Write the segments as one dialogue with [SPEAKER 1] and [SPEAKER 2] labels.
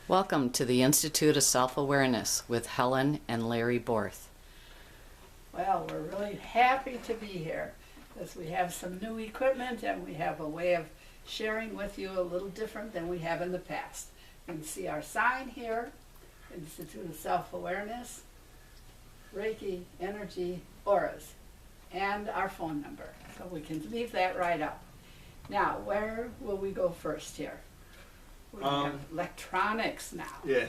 [SPEAKER 1] Welcome to the Institute of Self-Awareness with Helen and Larry Borth.
[SPEAKER 2] Well, we're really happy to be here because we have some new equipment and we have a way of sharing with you a little different than we have in the past. You can see our sign here, Institute of Self-Awareness, Reiki, Energy, Auras, and our phone number. So we can leave that right up. Now, where will we go first here? We have electronics now.
[SPEAKER 3] Yeah,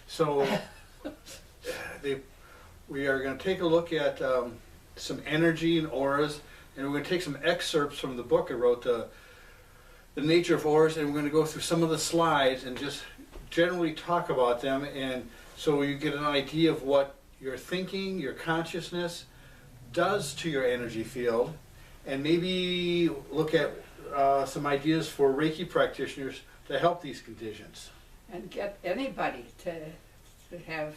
[SPEAKER 3] so we are going to take a look at some energy and auras, and we're going to take some excerpts from the book I wrote, The Nature of Auras, and we're going to go through some of the slides and just generally talk about them, and so you get an idea of what your thinking, your consciousness does to your energy field, and maybe look at some ideas for Reiki practitioners to help these conditions.
[SPEAKER 2] And get anybody to have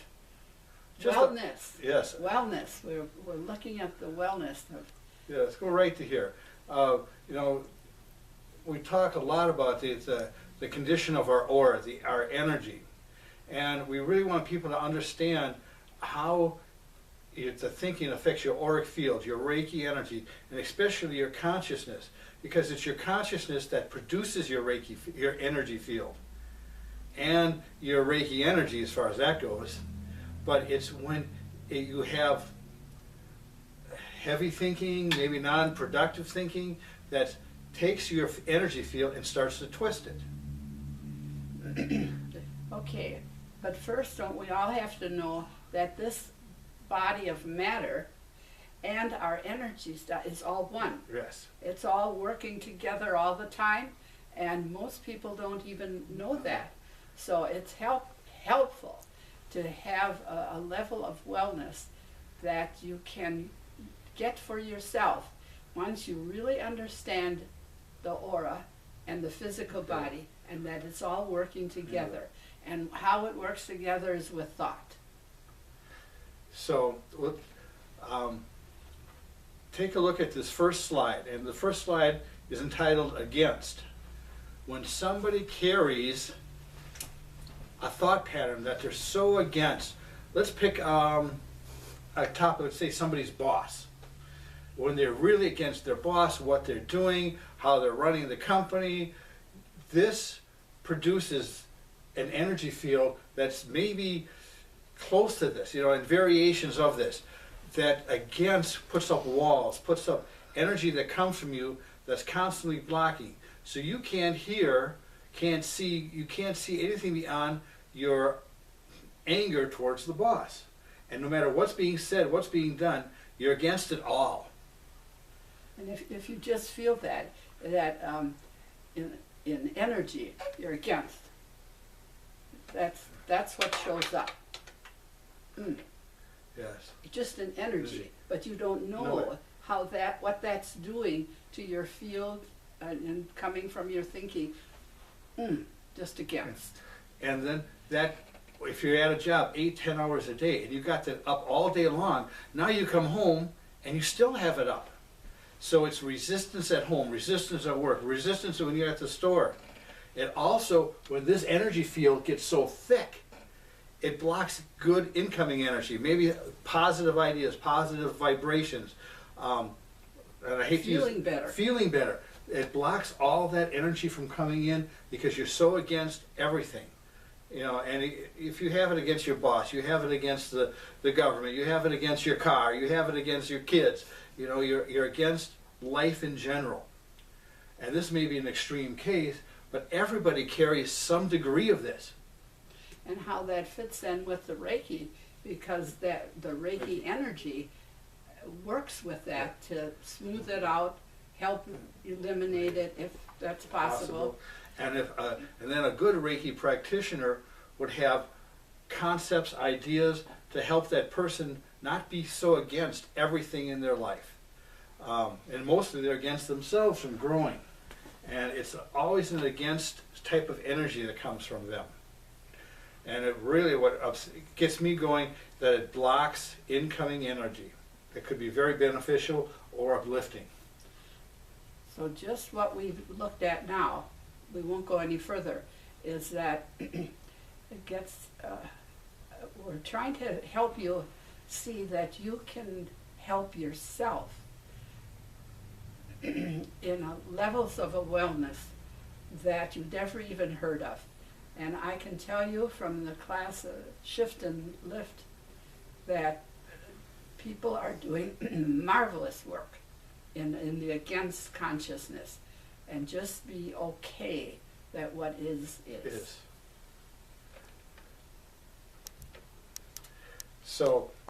[SPEAKER 3] Just
[SPEAKER 2] wellness.
[SPEAKER 3] Yes.
[SPEAKER 2] Wellness. We're looking at the wellness of.
[SPEAKER 3] Yeah, let's go right to here. You know, we talk a lot about the condition of our aura, our energy, and we really want people to understand how the thinking affects your auric field, your Reiki energy, and especially your consciousness, because it's your consciousness that produces your energy field, and your Reiki energy as far as that goes. But it's when you have heavy thinking, maybe non-productive thinking, that takes your energy field and starts to twist it.
[SPEAKER 2] Okay, but first, don't we all have to know that this body of matter and our energy is all one.
[SPEAKER 3] Yes.
[SPEAKER 2] It's all working together all the time, and most people don't even know that. So it's helpful to have a level of wellness that you can get for yourself once you really understand the aura and the physical body, and that it's all working together. And how it works together is with thought.
[SPEAKER 3] So take a look at this first slide, and the first slide is entitled Against. When somebody carries a thought pattern that they're so against, let's pick a topic, let's say somebody's boss. When they're really against their boss, what they're doing, how they're running the company, this produces an energy field that's maybe close to this, and variations of this, that against puts up walls, puts up energy that comes from you that's constantly blocking. So you can't hear, you can't see anything beyond your anger towards the boss. And no matter what's being said, what's being done, you're against it all.
[SPEAKER 2] And if you just feel that in energy, you're against. That's what shows up.
[SPEAKER 3] Yes.
[SPEAKER 2] Just an energy, but you don't know what that's doing to your field and coming from your thinking. Just against.
[SPEAKER 3] And then that, if you're at a job 8-10 hours a day and you got that up all day long, now you come home and you still have it up. So it's resistance at home, resistance at work, resistance when you're at the store. And also, when this energy field gets so thick, it blocks good incoming energy, maybe positive ideas, positive vibrations. And I hate
[SPEAKER 2] feeling better.
[SPEAKER 3] Feeling better. It blocks all that energy from coming in because you're so against everything. And if you have it against your boss, you have it against the government, you have it against your car, you have it against your kids, you're against life in general. And this may be an extreme case, but everybody carries some degree of this.
[SPEAKER 2] And how that fits in with the Reiki, because the Reiki energy works with that to smooth it out, help eliminate it if that's possible.
[SPEAKER 3] And then a good Reiki practitioner would have concepts, ideas to help that person not be so against everything in their life. And mostly they're against themselves from growing. And it's always an against type of energy that comes from them. And it really, gets me going, that it blocks incoming energy. It could be very beneficial or uplifting.
[SPEAKER 2] So just what we've looked at now, we won't go any further, is that gets, we're trying to help you see that you can help yourself in levels of a wellness that you never even heard of. And I can tell you from the class Shift and Lift that people are doing marvelous work in the against consciousness, and just be okay that what is.
[SPEAKER 3] So